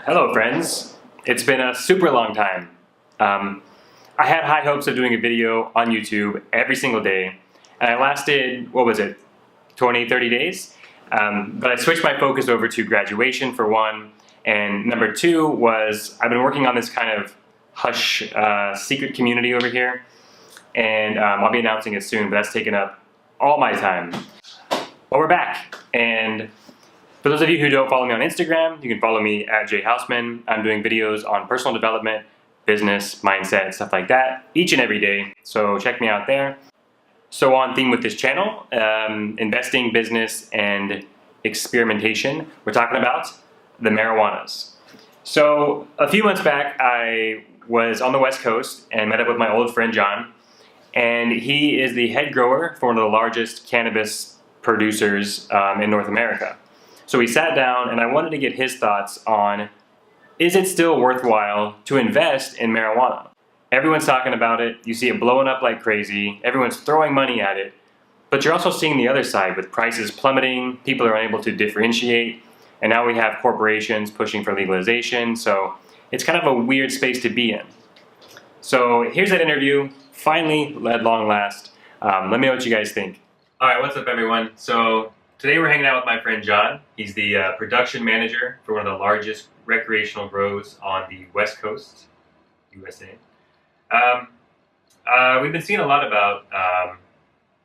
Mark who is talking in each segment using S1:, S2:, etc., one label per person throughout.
S1: Hello friends, it's been a super long time. I had high hopes of doing a video on YouTube every single day, and I lasted, 20, 30 days? But I switched my focus over to graduation for one, and number two was I've been working on this kind of hush secret community over here, and I'll be announcing it soon, but that's taken up all my time. But we're back, and for those of you who don't follow me on Instagram, you can follow me at jhausman. I'm doing videos on personal development, business, mindset, stuff like that, each and every day, so check me out there. So on theme with this channel, investing, business, and experimentation, we're talking about the marijuanas. So a few months back, I was on the West Coast and met up with my old friend John, and he is the head grower for one of the largest cannabis producers in North America. So we sat down and I wanted to get his thoughts on, is it still worthwhile to invest in marijuana? Everyone's talking about it, you see it blowing up like crazy, everyone's throwing money at it, but you're also seeing the other side with prices plummeting, people are unable to differentiate, and now we have corporations pushing for legalization, so it's kind of a weird space to be in. So here's that interview, finally, at long last. Let me know what you guys think. Alright, what's up everyone? So today we're hanging out with my friend John. He's the production manager for one of the largest recreational grows on the West Coast, USA. We've been seeing a lot about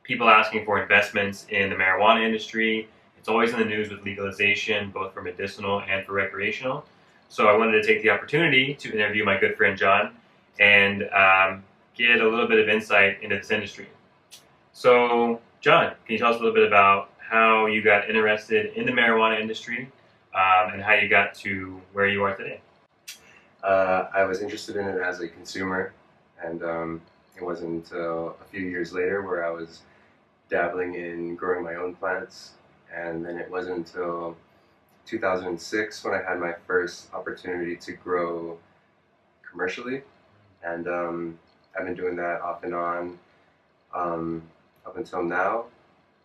S1: people asking for investments in the marijuana industry. It's always in the news with legalization, both for medicinal and for recreational. So I wanted to take the opportunity to interview my good friend John and get a little bit of insight into this industry. So John, can you tell us a little bit about how you got interested in the marijuana industry and how you got to where you are today?
S2: I was interested in it as a consumer, and it wasn't until a few years later where I was dabbling in growing my own plants, and then it wasn't until 2006 when I had my first opportunity to grow commercially, and I've been doing that off and on up until now.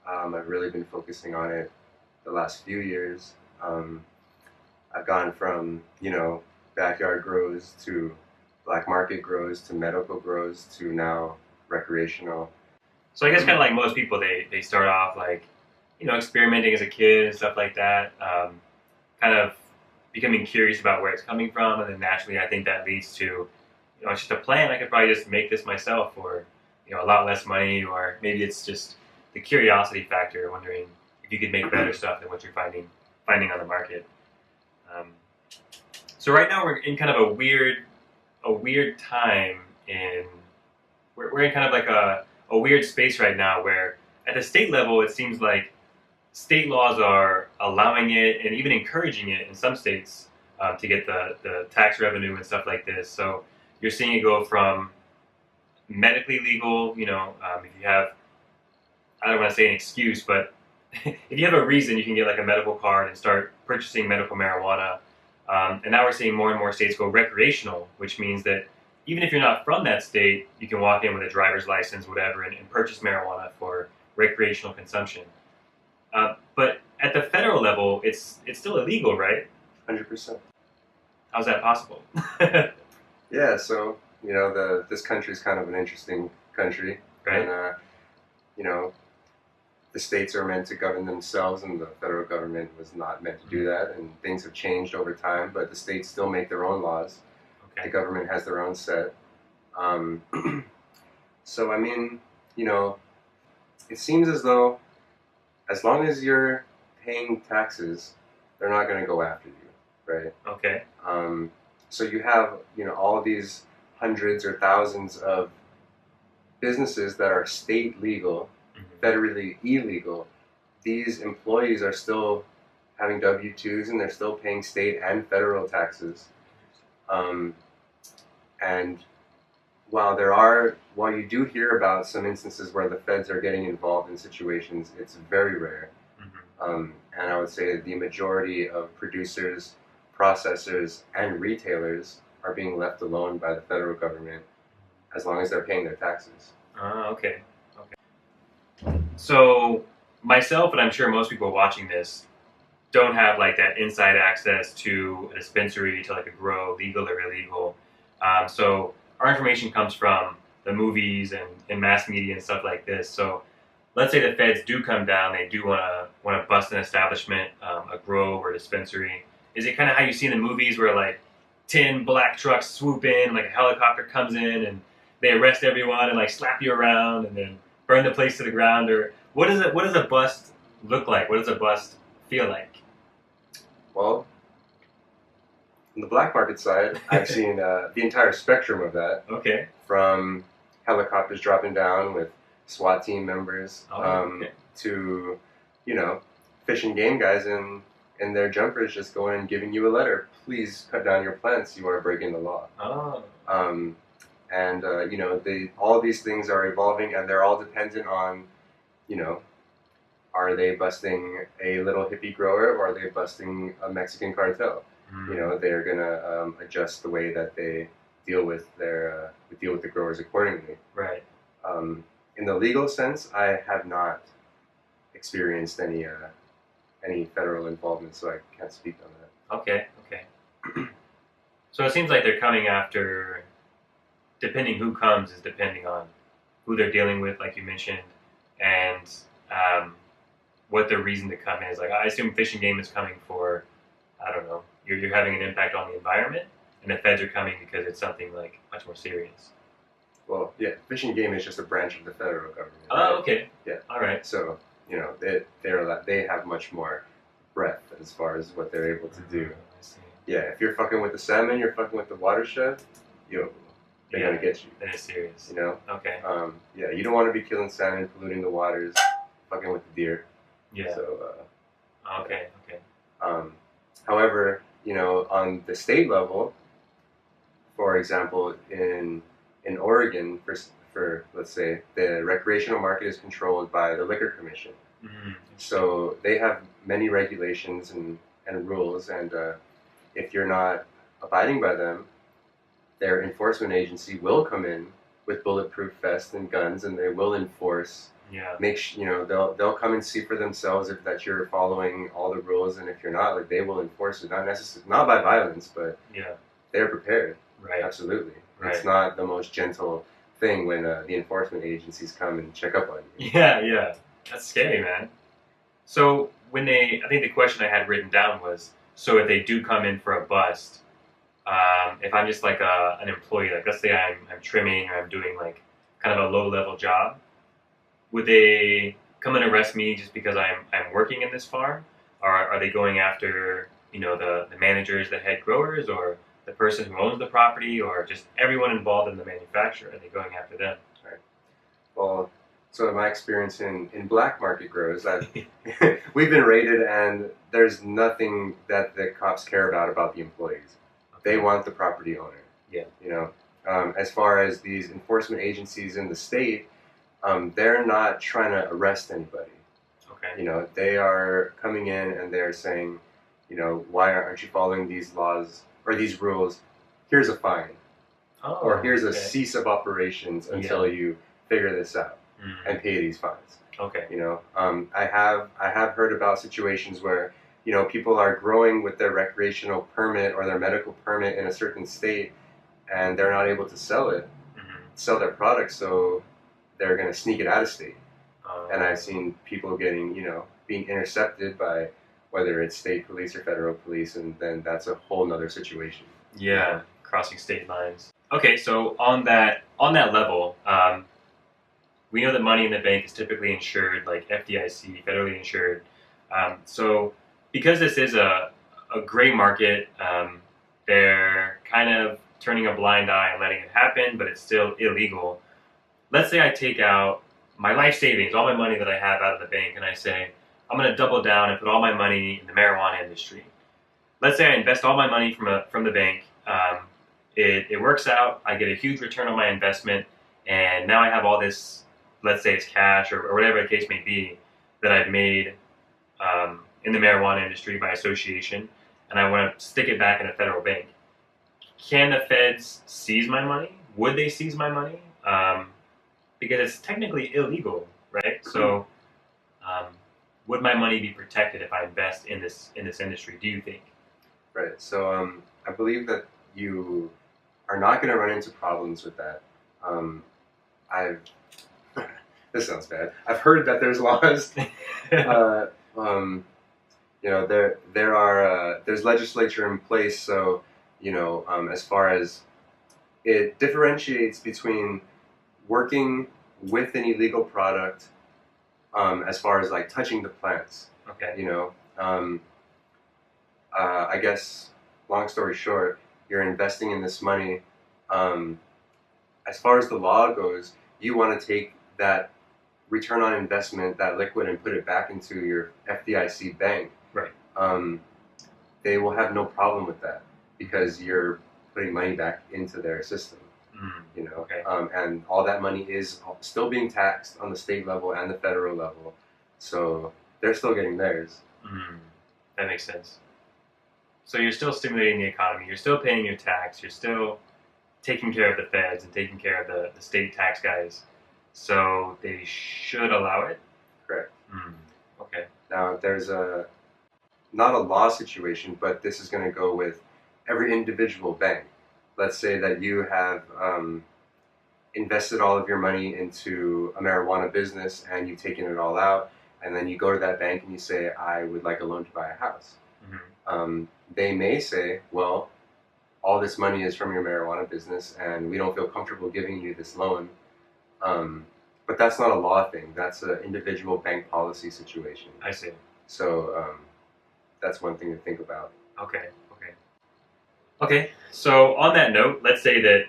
S2: I've really been focusing on it the last few years. I've gone from, backyard grows to black market grows to medical grows to now recreational.
S1: So I guess kind of like most people, they start off like, experimenting as a kid and stuff like that, kind of becoming curious about where it's coming from, and then naturally I think that leads to, it's just a plan, I could probably just make this myself for, a lot less money, or maybe it's just the curiosity factor, wondering if you could make better stuff than what you're finding on the market. So right now we're in kind of a weird time we're in kind of like a weird space right now where at the state level it seems like state laws are allowing it and even encouraging it in some states to get the tax revenue and stuff like this. So you're seeing it go from medically legal, if you have, I don't want to say an excuse, but if you have a reason, you can get like a medical card and start purchasing medical marijuana. And now we're seeing more and more states go recreational, which means that even if you're not from that state, you can walk in with a driver's license, whatever, and purchase marijuana for recreational consumption. But at the federal level, it's still illegal, right?
S2: 100%.
S1: How's that possible?
S2: Yeah, so, this country is kind of an interesting country.
S1: Right.
S2: And, the states are meant to govern themselves, and the federal government was not meant to do that, and things have changed over time, but the states still make their own laws. Okay. The government has their own set. So, I mean, it seems as though as long as you're paying taxes, they're not going to go after you, right?
S1: Okay.
S2: So you have, all of these hundreds or thousands of businesses that are state legal, federally illegal. These employees are still having W-2s and they're still paying state and federal taxes. And while you do hear about some instances where the feds are getting involved in situations, it's very rare. And I would say the majority of producers, processors, and retailers are being left alone by the federal government as long as they're paying their taxes.
S1: Okay. So myself, and I'm sure most people watching this, don't have like that inside access to a dispensary, to like a grow, legal or illegal. So our information comes from the movies and mass media and stuff like this. So let's say the feds do come down, they do want to bust an establishment, a grow or dispensary. Is it kind of how you see in the movies where like 10 black trucks swoop in, like a helicopter comes in and they arrest everyone and like slap you around and then burn the place to the ground? Or what is it? What does a bust look like? What does a bust feel like?
S2: Well, on the black market side, I've seen the entire spectrum of that.
S1: Okay.
S2: From helicopters dropping down with SWAT team members to, fish and game guys in their jumpers just going and giving you a letter. Please cut down your plants. You are breaking the law.
S1: Oh.
S2: All of these things are evolving, and they're all dependent on, are they busting a little hippie grower or are they busting a Mexican cartel? They're gonna adjust the way that they deal with the growers accordingly.
S1: Right.
S2: In the legal sense, I have not experienced any federal involvement, so I can't speak on that.
S1: Okay. So it seems like they're coming after, depending who comes is depending on who they're dealing with, like you mentioned, and what their reason to come is. Like I assume Fish and Game is coming for, I don't know, you're having an impact on the environment, and the feds are coming because it's something like much more serious.
S2: Well, yeah, Fish and Game is just a branch of the federal government.
S1: Oh,
S2: right?
S1: okay.
S2: Yeah.
S1: All right.
S2: So they have much more breadth as far as what they're able to do.
S1: I see.
S2: Yeah, if you're fucking with the salmon, you're fucking with the watershed, they're gonna get you.
S1: That is serious. Okay.
S2: You don't want to be killing salmon, polluting the waters, fucking with the deer.
S1: Yeah.
S2: So.
S1: Okay.
S2: However, on the state level, for example, in Oregon, for let's say the recreational market is controlled by the Liquor Commission.
S1: Mm-hmm.
S2: So they have many regulations and rules, and if you're not abiding by them, their enforcement agency will come in with bulletproof vests and guns, and they will enforce.
S1: Yeah.
S2: They'll come and see for themselves if that you're following all the rules, and if you're not, like they will enforce it. Not by violence, but they're prepared.
S1: Right.
S2: Absolutely.
S1: Right.
S2: It's not the most gentle thing when the enforcement agencies come and check up on you.
S1: Yeah. That's scary, man. So I think the question I had written down was, so if they do come in for a bust, if I'm just like an employee, like let's say I'm trimming or I'm doing like kind of a low level job, would they come and arrest me just because I'm working in this farm, or are they going after the managers, the head growers, or the person who owns the property, or just everyone involved in the manufacture? Are they going after them?
S2: Right. Well, so in my experience in black market grows, we've been raided, and there's nothing that the cops care about the employees. They want the property owner.
S1: Yeah.
S2: As far as these enforcement agencies in the state, they're not trying to arrest anybody.
S1: Okay.
S2: They are coming in and they're saying, why aren't you following these laws or these rules? Here's a fine.
S1: Oh,
S2: or here's a cease of operations until you figure this out and pay these fines.
S1: Okay.
S2: I have heard about situations where people are growing with their recreational permit or their medical permit in a certain state, and they're not able to sell their products, so they're going to sneak it out of state. And I've seen people being intercepted by whether it's state police or federal police, and then that's a whole nother situation.
S1: Yeah, crossing state lines. Okay, so on that level, we know that money in the bank is typically insured, like FDIC, federally insured. So because this is a gray market, they're kind of turning a blind eye and letting it happen, but it's still illegal. Let's say I take out my life savings, all my money that I have out of the bank, and I say, I'm going to double down and put all my money in the marijuana industry. Let's say I invest all my money from the bank. It works out. I get a huge return on my investment, and now I have all this, let's say it's cash or whatever the case may be, that I've made in the marijuana industry by association, and I want to stick it back in a federal bank. Can the feds seize my money? Would they seize my money? Because it's technically illegal, right? So would my money be protected if I invest in this industry? Do you think?
S2: Right. So I believe that you are not going to run into problems with that. I've this sounds bad. I've heard that there's laws. uh, there are there's legislature in place. So as far as it differentiates between working with an illegal product, as far as like touching the plants.
S1: Okay.
S2: I guess, long story short, you're investing in this money. As far as the law goes, you want to take that return on investment, that liquid, and put it back into your FDIC bank.
S1: Right.
S2: They will have no problem with that because you're putting money back into their system.
S1: Okay.
S2: And all that money is still being taxed on the state level and the federal level, so they're still getting theirs.
S1: That makes sense. So you're still stimulating the economy. You're still paying your tax. You're still taking care of the feds and taking care of the state tax guys. So they should allow it?
S2: Correct.
S1: Okay.
S2: Now, there's not a law situation, but this is going to go with every individual bank. Let's say that you have invested all of your money into a marijuana business and you've taken it all out, and then you go to that bank and you say, I would like a loan to buy a house. They may say, well, all this money is from your marijuana business and we don't feel comfortable giving you this loan. But that's not a law thing. That's an individual bank policy situation.
S1: I see.
S2: So that's one thing to think about.
S1: Okay, so on that note, let's say that,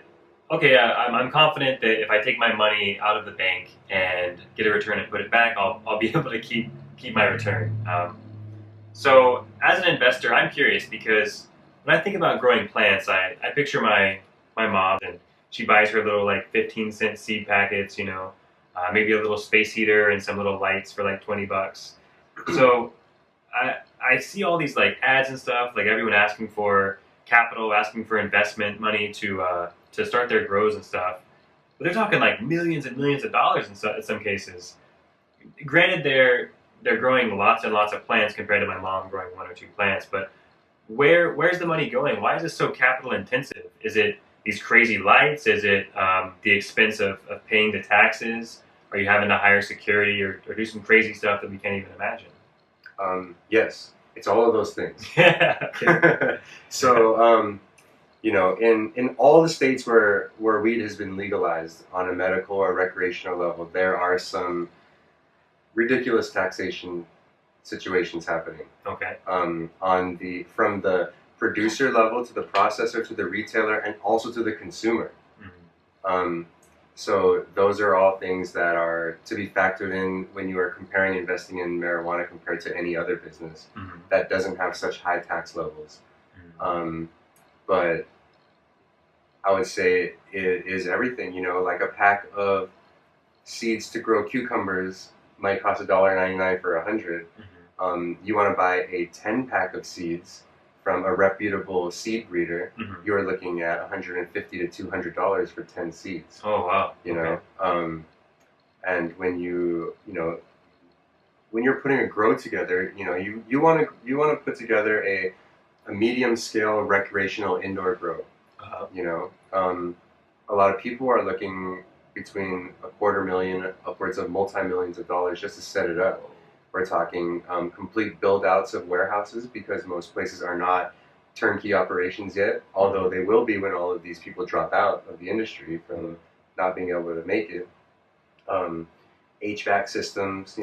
S1: I'm confident that if I take my money out of the bank and get a return and put it back, I'll be able to keep my return. So as an investor, I'm curious because when I think about growing plants, I picture my mom, and she buys her little like 15-cent seed packets, maybe a little space heater and some little lights for like $20. So I see all these like ads and stuff, like everyone asking for capital, asking for investment money to start their grows and stuff. But they're talking like millions and millions of dollars in some cases. Granted, they're growing lots and lots of plants compared to my mom growing 1 or 2 plants, but where's the money going? Why is this so capital intensive? Is it these crazy lights? Is it the expense of paying the taxes? Are you having to hire security or do some crazy stuff that we can't even imagine?
S2: Yes, it's all of those things.
S1: Okay.
S2: So, in all the states where weed has been legalized on a medical or recreational level, there are some ridiculous taxation situations happening.
S1: Okay.
S2: From the producer level to the processor to the retailer and also to the consumer. So those are all things that are to be factored in when you are comparing investing in marijuana compared to any other business that doesn't have such high tax levels. But I would say it is everything. Like a pack of seeds to grow cucumbers might cost $1.99 for 100. You want to buy a 10-pack of seeds from a reputable seed breeder, you're looking at $150 to $200 for 10 seeds.
S1: Oh wow!
S2: And when when you're putting a grow together, you want to put together a medium scale recreational indoor grow. A lot of people are looking between $250,000 upwards of multi-millions of dollars just to set it up. We're talking complete build-outs of warehouses because most places are not turnkey operations yet, although they will be when all of these people drop out of the industry from not being able to make it. HVAC systems,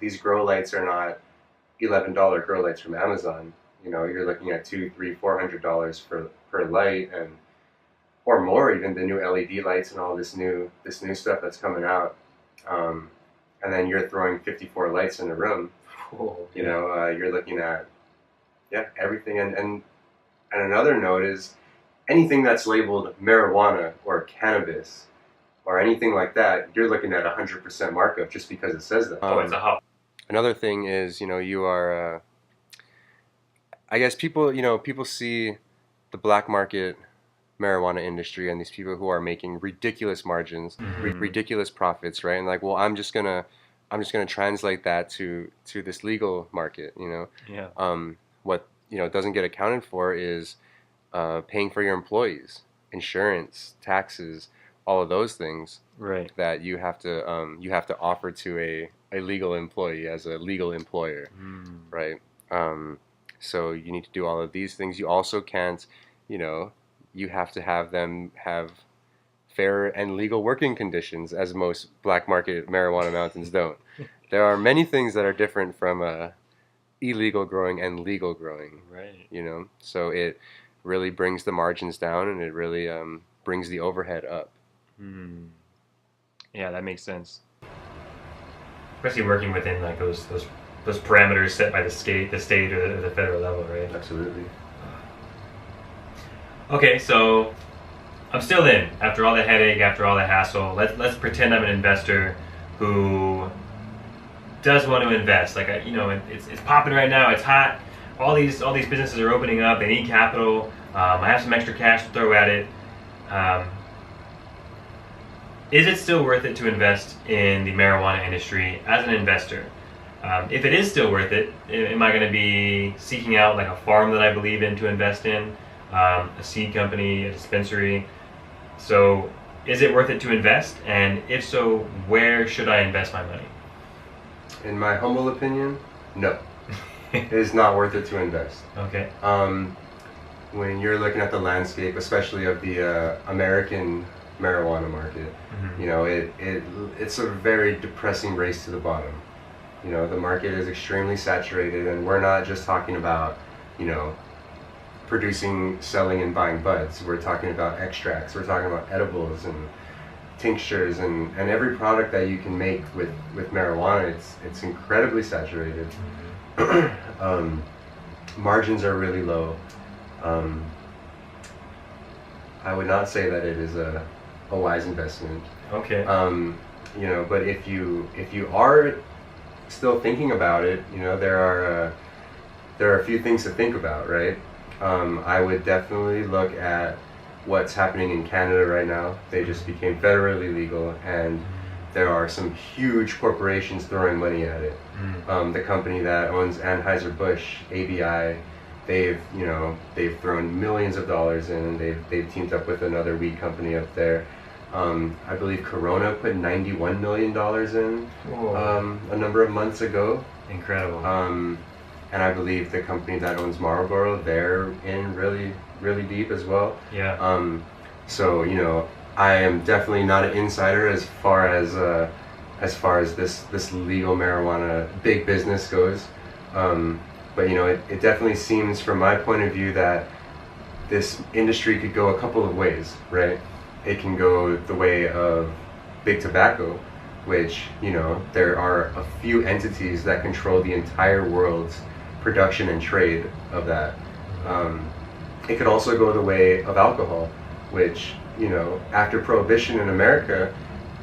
S2: these grow lights are not $11 grow lights from Amazon. You're looking at $200, $300, $400 per light, or more even, the new LED lights and all this new stuff that's coming out. And then you're throwing 54 lights in a room. You're looking at everything. And another note is anything that's labeled marijuana or cannabis or anything like that, you're looking at 100% markup just because it says that.
S1: It's a hop.
S2: Another thing is, you are. I guess people see the black market marijuana industry and these people who are making ridiculous margins, ridiculous profits, right? And like, well, I'm just gonna I'm just going to translate that to this legal market.
S1: Yeah.
S2: What doesn't get accounted for is paying for your employees, insurance, taxes, all of those things
S1: Right.
S2: that you have to offer to a legal employee as a legal employer, right? Um, so you need to do all of these things. You also can't, you have to have them have fair and legal working conditions, as most black market marijuana mountains don't. There are many things that are different from illegal growing and legal growing.
S1: Right.
S2: So it really brings the margins down, and it really brings the overhead up.
S1: Yeah, that makes sense. Especially working within like those parameters set by the state or the federal level, right?
S2: Absolutely.
S1: Okay, so I'm still in after all the headache, after all the hassle. Let's pretend I'm an investor who does want to invest. Like it's popping right now. It's hot. All these businesses are opening up. They need capital. I have some extra cash to throw at it. Is it still worth it to invest in the marijuana industry as an investor? If it is still worth it, am I going to be seeking out like a farm that I believe in to invest in, a seed company, a dispensary? So is it worth it to invest? And if so, where should I invest my money?
S2: In my humble opinion, no. It is not worth it to invest.
S1: Okay.
S2: When you're looking at the landscape, especially of the American marijuana market, it's a very depressing race to the bottom. The market is extremely saturated, and we're not just talking about, producing, selling, and buying buds. We're talking about extracts. We're talking about edibles and tinctures and every product that you can make with marijuana. It's incredibly saturated. Margins are really low. I would not say that it is a wise investment.
S1: Okay.
S2: But if you are still thinking about it, there are a few things to think about, right? I would definitely look at what's happening in Canada right now. They just became federally legal, and there are some huge corporations throwing money at it. The company that owns Anheuser-Busch, ABI, they've thrown millions of dollars in, and they've teamed up with another weed company up there. I believe Corona put $91 million in a number of months ago.
S1: Incredible.
S2: And I believe the company that owns Marlboro, they're in really, really deep as well.
S1: Yeah.
S2: So I am definitely not an insider as far as this legal marijuana big business goes. But it definitely seems, from my point of view, that this industry could go a couple of ways, right? It can go the way of big tobacco, which there are a few entities that control the entire world's production and trade of that. It could also go the way of alcohol, which after Prohibition in America,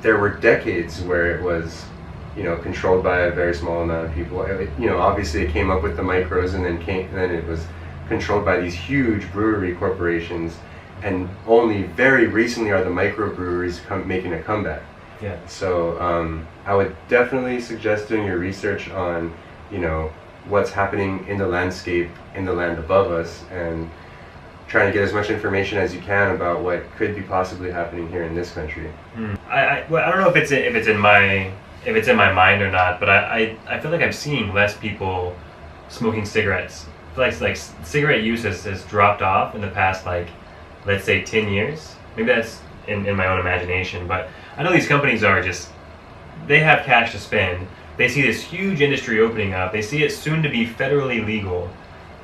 S2: there were decades where it was controlled by a very small amount of people. Obviously it came up with the micros, and then it was controlled by these huge brewery corporations, and only very recently are the microbreweries making a comeback.
S1: Yeah.
S2: So I would definitely suggest doing your research on what's happening in the landscape in the land above us, and trying to get as much information as you can about what could be possibly happening here in this country.
S1: I don't know if it's in my mind or not, but I feel like I'm seeing less people smoking cigarettes. I feel like cigarette use has dropped off in the past, let's say 10 years. Maybe that's in my own imagination, but I know these companies they have cash to spend. They see this huge industry opening up. They see it soon to be federally legal.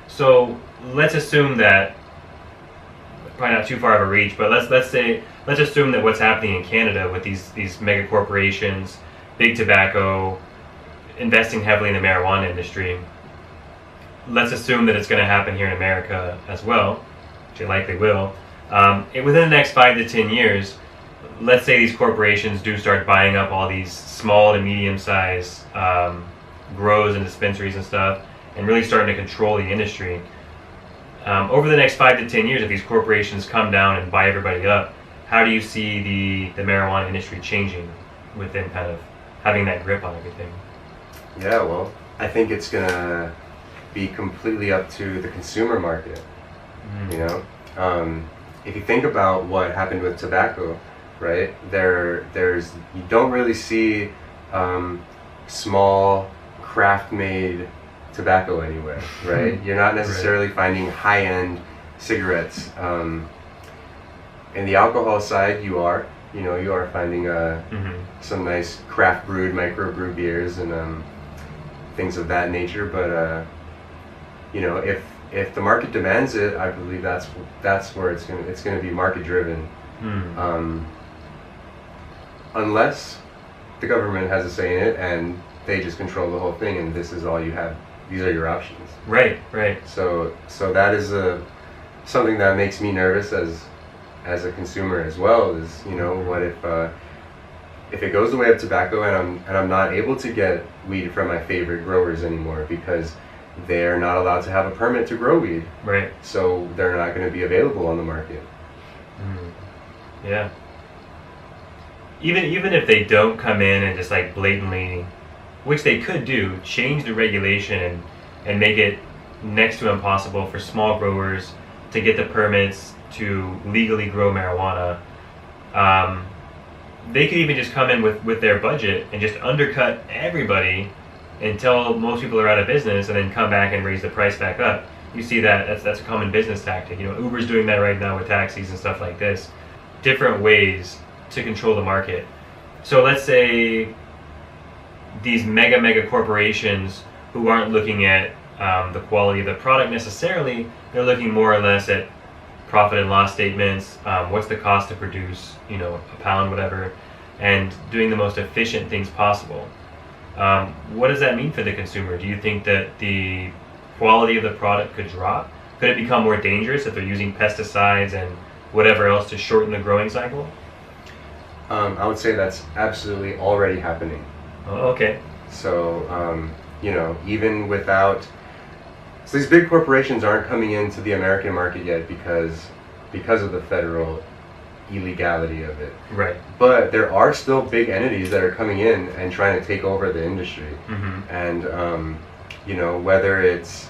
S1: So let's assume that, probably not too far of a reach, but let's assume that what's happening in Canada with these mega corporations, big tobacco, investing heavily in the marijuana industry, let's assume that it's going to happen here in America as well, which it likely will. Within the next 5 to 10 years, let's say these corporations do start buying up all these small to medium-sized grows and dispensaries and stuff, and really starting to control the industry. Over the next 5 to 10 years, if these corporations come down and buy everybody up, how do you see the marijuana industry changing within kind of having that grip on everything?
S2: Yeah, well, I think it's gonna be completely up to the consumer market. You know, if you think about what happened with tobacco, right? There's you don't really see small craft-made tobacco anywhere, right? You're not necessarily finding high-end cigarettes. In the alcohol side, you are finding some nice craft brewed, micro-brewed beers and things of that nature. But if the market demands it, I believe that's where it's gonna be market driven. Unless the government has a say in it and they just control the whole thing, and this is all you have. These are your options.
S1: Right.
S2: So that is something that makes me nervous as a consumer as well. Is what if it goes the way of tobacco and I'm not able to get weed from my favorite growers anymore because they're not allowed to have a permit to grow weed.
S1: Right.
S2: So they're not going to be available on the market.
S1: Yeah. Even if they don't come in and just like blatantly, which they could do, change the regulation and make it next to impossible for small growers to get the permits to legally grow marijuana. They could even just come in with their budget and just undercut everybody until most people are out of business, and then come back and raise the price back up. You see that's a common business tactic. Uber's doing that right now with taxis and stuff like this. Different ways to control the market. So let's say these mega corporations who aren't looking at the quality of the product necessarily, they're looking more or less at profit and loss statements, what's the cost to produce, a pound, whatever, and doing the most efficient things possible. What does that mean for the consumer? Do you think that the quality of the product could drop? Could it become more dangerous if they're using pesticides and whatever else to shorten the growing cycle?
S2: I would say that's absolutely already happening.
S1: Oh, okay.
S2: So, even without... So these big corporations aren't coming into the American market yet because of the federal illegality of it.
S1: Right.
S2: But there are still big entities that are coming in and trying to take over the industry. And, whether it's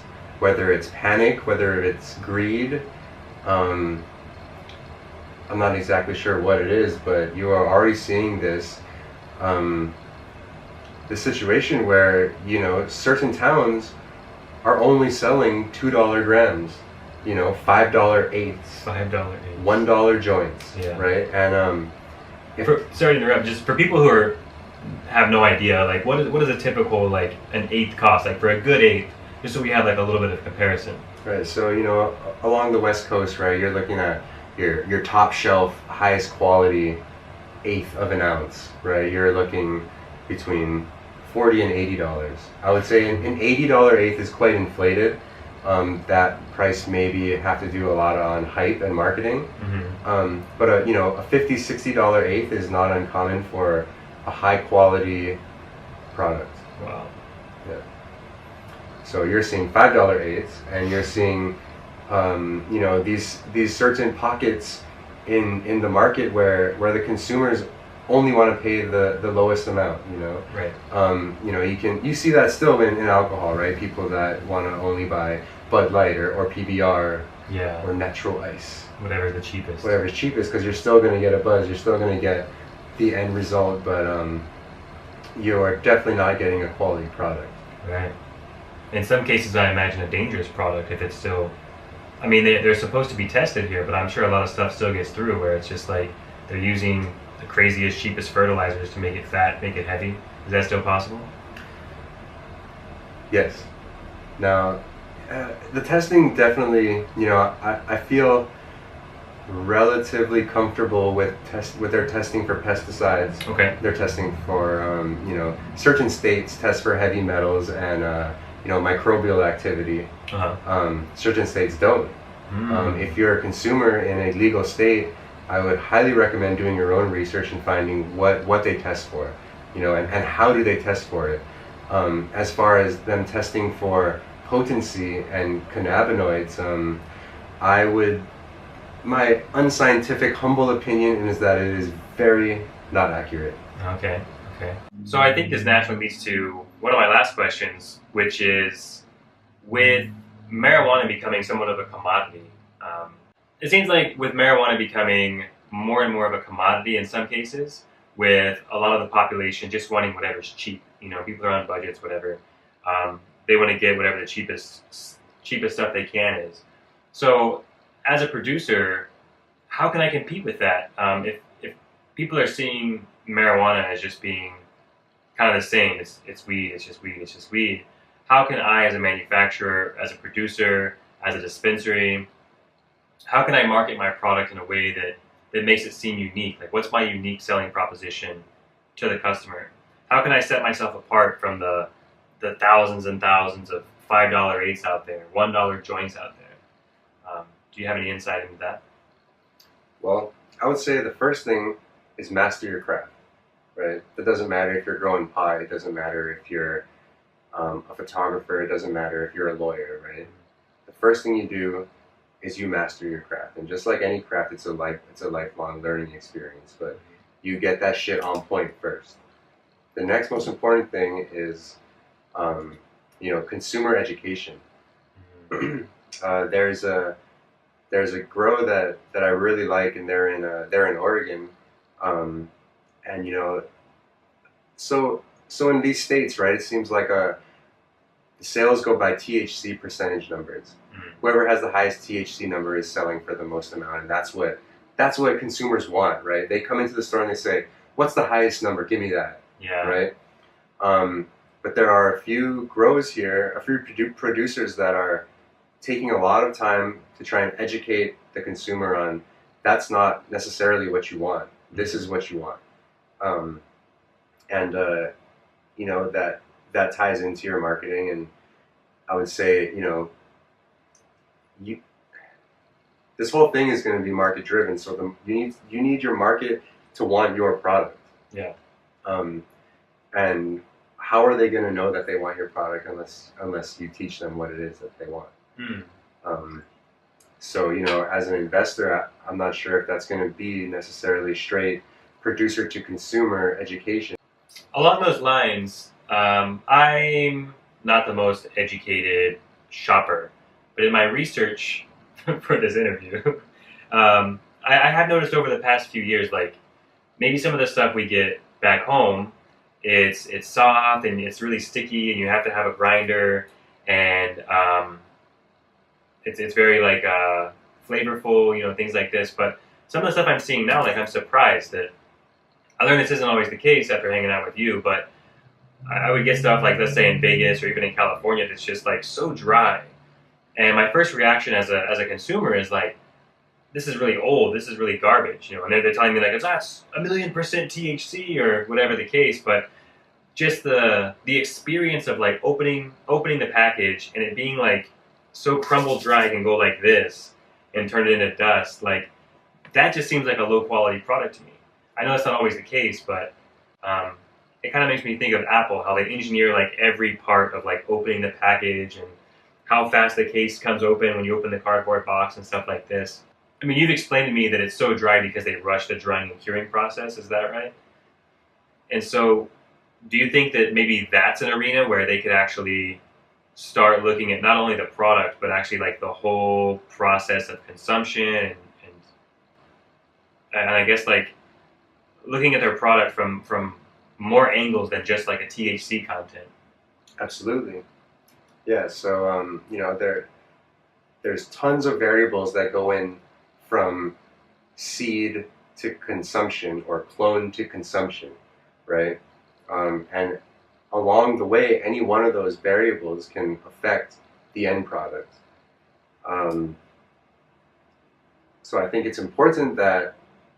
S2: panic, whether it's greed, I'm not exactly sure what it is, but you are already seeing this situation where certain towns are only selling $2 grams, $5 eighths, $1 joints,
S1: yeah.
S2: Right? And
S1: sorry to interrupt. Just for people who have no idea, like what is a typical like an eighth cost, like for a good eighth, just so we have like a little bit of comparison.
S2: Right. So along the West Coast, right, you're looking at your top shelf, highest quality eighth of an ounce, right? You're looking between $40 and $80. I would say an $80 eighth is quite inflated. That price maybe have to do a lot on hype and marketing. But a $50, $60 eighth is not uncommon for a high quality product.
S1: Wow.
S2: Yeah. So you're seeing $5 eighths, and you're seeing these certain pockets in the market where the consumers only want to pay the lowest amount.
S1: Right.
S2: You see that still in alcohol, right? People that want to only buy Bud Light or PBR,
S1: yeah,
S2: or natural ice,
S1: whatever's the cheapest.
S2: Whatever's cheapest, because you're still going to get a buzz. You're still going to get the end result, but you are definitely not getting a quality product.
S1: Right. In some cases, I imagine a dangerous product if it's still. I mean, they're supposed to be tested here, but I'm sure a lot of stuff still gets through where it's just like they're using the craziest, cheapest fertilizers to make it fat, make it heavy. Is that still possible?
S2: Yes. Now, the testing definitely, I feel relatively comfortable with their testing for pesticides.
S1: Okay.
S2: They're testing for, certain states test for heavy metals and, microbial activity. Certain states don't. If you're a consumer in a legal state, I would highly recommend doing your own research and finding what they test for, and how do they test for it. As far as them testing for potency and cannabinoids, my unscientific, humble opinion is that it is very not accurate.
S1: Okay. Okay. So I think this naturally leads to one of my last questions, which is with marijuana becoming somewhat of a commodity. Um, it seems like with marijuana becoming more and more of a commodity in some cases, with a lot of the population just wanting whatever's cheap. You know, people are on budgets, whatever. They want to get whatever the cheapest stuff they can is. So, as a producer, how can I compete with that? If people are seeing marijuana as just being kind of the same, it's weed, it's just weed, it's just weed. How can I, as a manufacturer, as a producer, as a dispensary, how can I market my product in a way that makes it seem unique? Like, what's my unique selling proposition to the customer? How can I set myself apart from the thousands and thousands of $5 eighths out there, $1 joints out there? Do you have any insight into that?
S2: Well, I would say the first thing is master your craft, right? It doesn't matter if you're growing pot, it doesn't matter if you're a photographer, it doesn't matter if you're a lawyer, right? The first thing you do is you master your craft, and just like any craft, it's a lifelong learning experience. But you get that shit on point first. The next most important thing is, consumer education. There's a grow that I really like, and they're in Oregon, and so in these states, right? It seems like the sales go by THC percentage numbers. Whoever has the highest THC number is selling for the most amount, and that's what consumers want, right? They come into the store and they say, "What's the highest number? Give me that."
S1: Yeah.
S2: Right. But there are a few grows here, a few producers that are taking a lot of time to try and educate the consumer on that's not necessarily what you want. This is what you want, and that ties into your marketing. And I would say, this whole thing is going to be market driven. So you need your market to want your product.
S1: Yeah.
S2: And how are they going to know that they want your product unless you teach them what it is that they want? So, as an investor, I'm not sure if that's going to be necessarily straight producer to consumer education.
S1: Along those lines, I'm not the most educated shopper, but in my research for this interview, I have noticed over the past few years, like maybe some of the stuff we get back home, it's soft and it's really sticky, and you have to have a grinder, and it's very like flavorful, things like this. But some of the stuff I'm seeing now, like I'm surprised that I learned this isn't always the case after hanging out with you, but I would get stuff like, let's say in Vegas or even in California, that's just like so dry. And my first reaction as a consumer is like, this is really old, this is really garbage, and they're telling me like it's 1,000,000% THC or whatever the case, but just the experience of like opening the package and it being like so crumbled dry, it can go like this and turn it into dust, like that just seems like a low quality product to me. I know that's not always the case, but it kind of makes me think of Apple, how they engineer like every part of like opening the package and how fast the case comes open when you open the cardboard box and stuff like this. I mean, you've explained to me that it's so dry because they rush the drying and curing process, is that right? And so, do you think that maybe that's an arena where they could actually start looking at not only the product, but actually like the whole process of consumption and I guess like looking at their product from more angles than just like a THC content?
S2: Absolutely. Yeah, so there's tons of variables that go in from seed to consumption or clone to consumption, right? And along the way, any one of those variables can affect the end product. So I think it's important that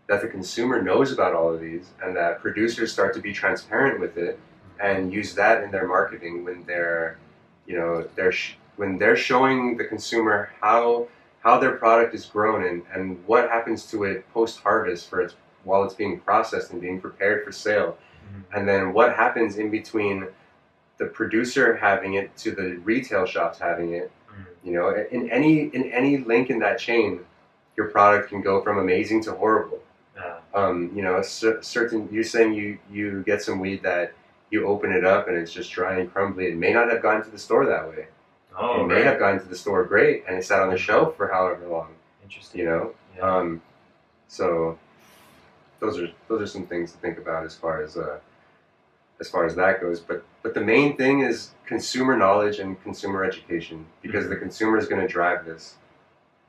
S2: the consumer knows about all of these, and that producers start to be transparent with it and use that in their marketing when they're showing the consumer how their product is grown and what happens to it post-harvest while it's being processed and being prepared for sale. And then what happens in between the producer having it to the retail shops having it. In any link in that chain, your product can go from amazing to horrible. You know, certain, you're saying you get some weed that you open it up and it's just dry and crumbly. It may not have gone to the store that way.
S1: Oh,
S2: It may
S1: right.
S2: have gone to the store great and it sat on the shelf for however long.
S1: Interesting.
S2: You know,
S1: Yeah.
S2: so those are some things to think about as far as that goes. But the main thing is consumer knowledge and consumer education, because the consumer is going to drive this.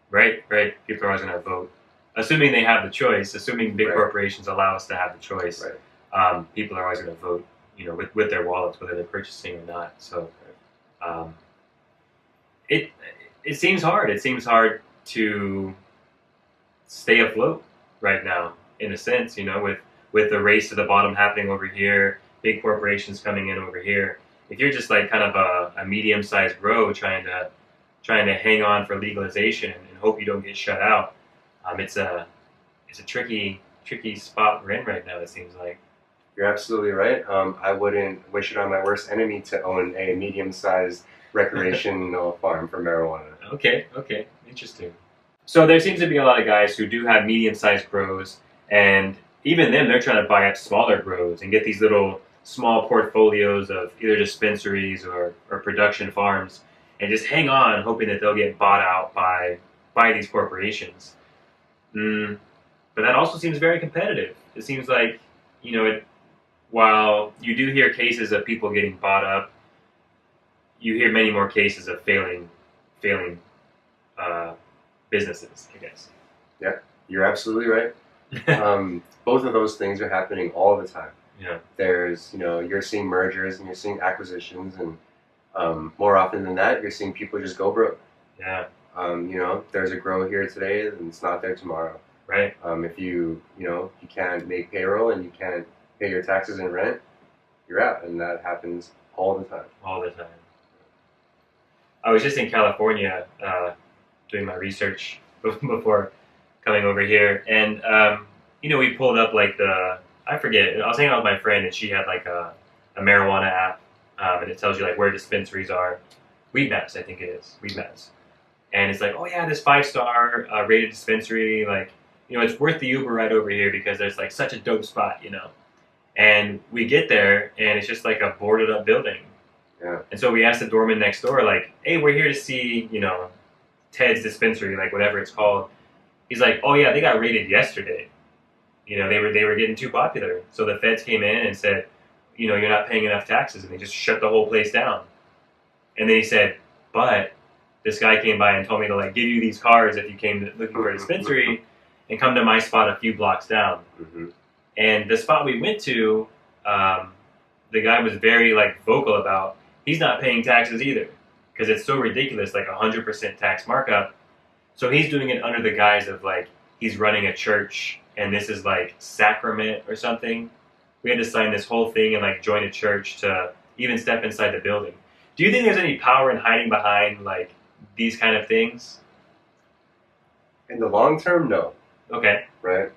S1: Right, right. People are always going to vote, assuming they have the choice. Assuming big
S2: Right.
S1: corporations allow us to have the choice.
S2: Right.
S1: People are always going to vote, you know, with their wallets, whether they're purchasing or not. So, um, it it seems hard. It seems hard to stay afloat right now, in a sense. You know, with the race to the bottom happening over here, big corporations coming in over here. If you're just like kind of a medium-sized grow trying to hang on for legalization and hope you don't get shut out, it's a tricky spot we're in right now. It seems like.
S2: You're absolutely right. I wouldn't wish it on my worst enemy to own a medium-sized recreational farm for marijuana.
S1: Okay, interesting. So there seems to be a lot of guys who do have medium-sized grows, and even them, they're trying to buy up smaller grows and get these little small portfolios of either dispensaries or production farms, and just hang on, hoping that they'll get bought out by these corporations. But that also seems very competitive. It seems like, you know, while you do hear cases of people getting bought up, you hear many more cases of failing businesses, I guess.
S2: Yeah, you're absolutely right. Both of those things are happening all the time.
S1: Yeah.
S2: There's, you know, you're seeing mergers and you're seeing acquisitions, and more often than that, you're seeing people just go broke.
S1: Yeah.
S2: You know, there's a grow here today and it's not there tomorrow.
S1: Right.
S2: If you can't make payroll and you can't pay your taxes and rent, you're out, and that happens all the time.
S1: All the time. I was just in California doing my research before coming over here, and you know, we pulled up like I forget. I was hanging out with my friend, and she had like a marijuana app, and it tells you like where dispensaries are. Weed Maps, I think it is. Weed Maps, and it's like, oh yeah, this 5-star rated dispensary, like, you know, it's worth the Uber ride over here because there's like such a dope spot, you know. And we get there, and it's just like a boarded up building.
S2: Yeah.
S1: And so we asked the doorman next door, like, hey, we're here to see, you know, Ted's dispensary, like whatever it's called. He's like, oh yeah, they got raided yesterday. You know, they were getting too popular. So the feds came in and said, you know, you're not paying enough taxes, and they just shut the whole place down. And then he said, but this guy came by and told me to like give you these cards if you came looking for a dispensary, and come to my spot a few blocks down.
S2: Mm-hmm.
S1: And the spot we went to, the guy was very like vocal about he's not paying taxes either, because it's so ridiculous, like 100% tax markup. So he's doing it under the guise of like he's running a church, and this is like sacrament or something. We had to sign this whole thing and like join a church to even step inside the building. Do you think there's any power in hiding behind like these kind of things?
S2: In the long term, no.
S1: Okay.
S2: Right.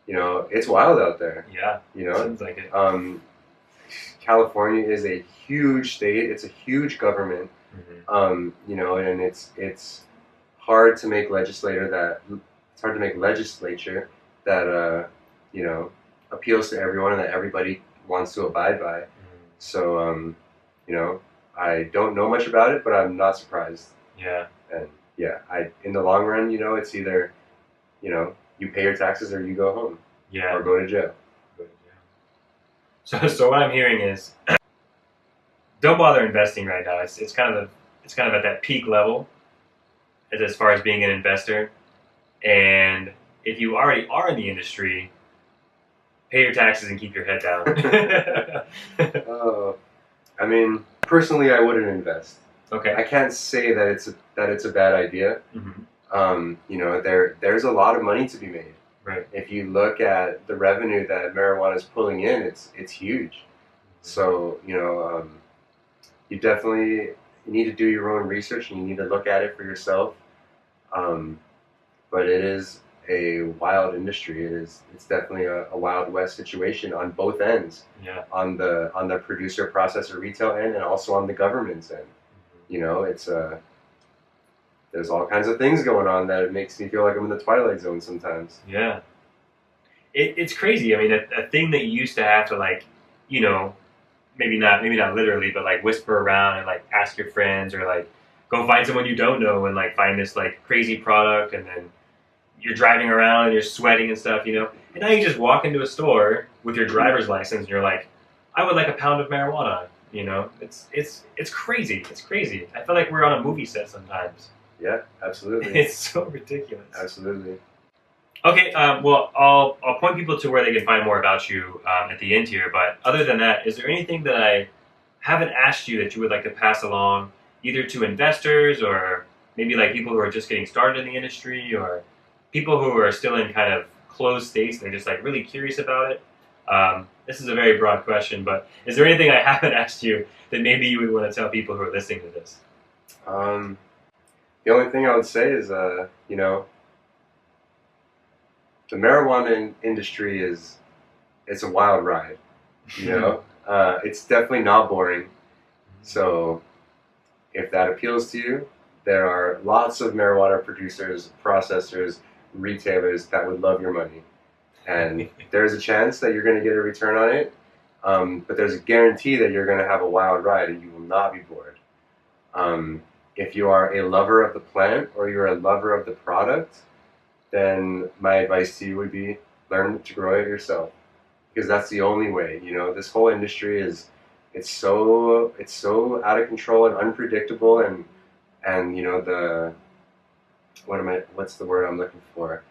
S2: You know, it's wild out there.
S1: Yeah.
S2: You know,
S1: Seems like it.
S2: California is a huge state. It's a huge government.
S1: Mm-hmm.
S2: You know, and it's hard to make legislature that you know, appeals to everyone and that everybody wants to abide by.
S1: Mm-hmm.
S2: So you know, I don't know much about it, but I'm not surprised.
S1: Yeah.
S2: And yeah, in the long run, you know, it's either, you know, you pay your taxes or you go home.
S1: Yeah.
S2: Or go to jail.
S1: So what I'm hearing is, don't bother investing right now. It's kind of at that peak level as far as being an investor. And if you already are in the industry, pay your taxes and keep your head down.
S2: I mean, personally, I wouldn't invest.
S1: Okay.
S2: I can't say that it's a bad idea.
S1: Mm-hmm.
S2: You know, there's a lot of money to be made.
S1: Right.
S2: If you look at the revenue that marijuana is pulling in, it's huge. So, you know, you definitely need to do your own research and you need to look at it for yourself. But it is a wild industry. It's definitely a Wild West situation on both ends.
S1: Yeah.
S2: On the producer, processor, retail end, and also on the government's end. You know, it's there's all kinds of things going on that it makes me feel like I'm in the Twilight Zone sometimes.
S1: Yeah. it's crazy. I mean, a thing that you used to have to like, you know, maybe not literally, but like whisper around and like ask your friends or like go find someone you don't know and like find this like crazy product, and then you're driving around and you're sweating and stuff, you know. And now you just walk into a store with your driver's license and you're like, I would like a pound of marijuana. You know, it's crazy. It's crazy. I feel like we're on a movie set sometimes.
S2: Yeah, absolutely.
S1: It's so ridiculous.
S2: Absolutely.
S1: Okay, well, I'll point people to where they can find more about you at the end here. But other than that, is there anything that I haven't asked you that you would like to pass along, either to investors or maybe like people who are just getting started in the industry, or people who are still in kind of closed states and they're just like really curious about it? This is a very broad question, but is there anything I haven't asked you that maybe you would want to tell people who are listening to this?
S2: The only thing I would say is, you know, the marijuana industry it's a wild ride. You know, it's definitely not boring. So, if that appeals to you, there are lots of marijuana producers, processors, retailers that would love your money, and there's a chance that you're going to get a return on it. But there's a guarantee that you're going to have a wild ride and you will not be bored. If you are a lover of the plant or you're a lover of the product, then my advice to you would be learn to grow it yourself, because that's the only way. You know, this whole industry it's so out of control and unpredictable, and you know what's the word I'm looking for?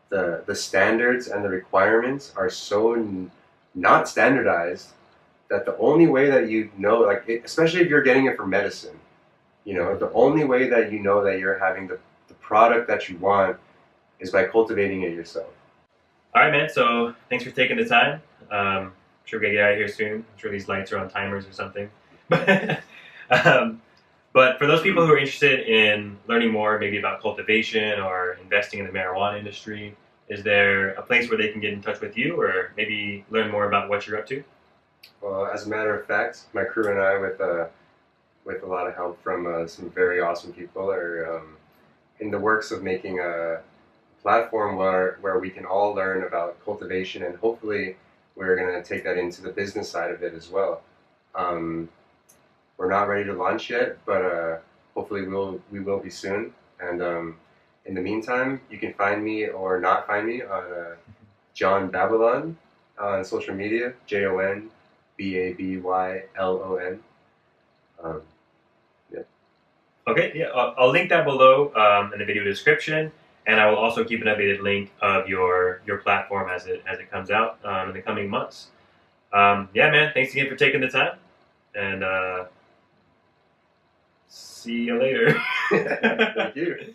S2: The standards and the requirements are so not standardized that the only way that you know, like especially if you're getting it for medicine, you know, the only way that you know that you're having the product that you want is by cultivating it yourself.
S1: All right, man. So thanks for taking the time. I'm sure we're gonna get out of here soon. I'm sure these lights are on timers or something. But for those people who are interested in learning more, maybe about cultivation or investing in the marijuana industry, is there a place where they can get in touch with you, or maybe learn more about what you're up to?
S2: Well, as a matter of fact, my crew and I, with a lot of help from some very awesome people, are in the works of making a platform where we can all learn about cultivation, and hopefully we're going to take that into the business side of it as well. We're not ready to launch yet, but hopefully we will be soon. And in the meantime, you can find me or not find me on John Babylon on social media, JONBABYLON. Yeah.
S1: Okay, yeah, I'll link that below in the video description, and I will also keep an updated link of your platform as it comes out in the coming months. Yeah, man, thanks again for taking the time, and see you later.
S2: Thank you.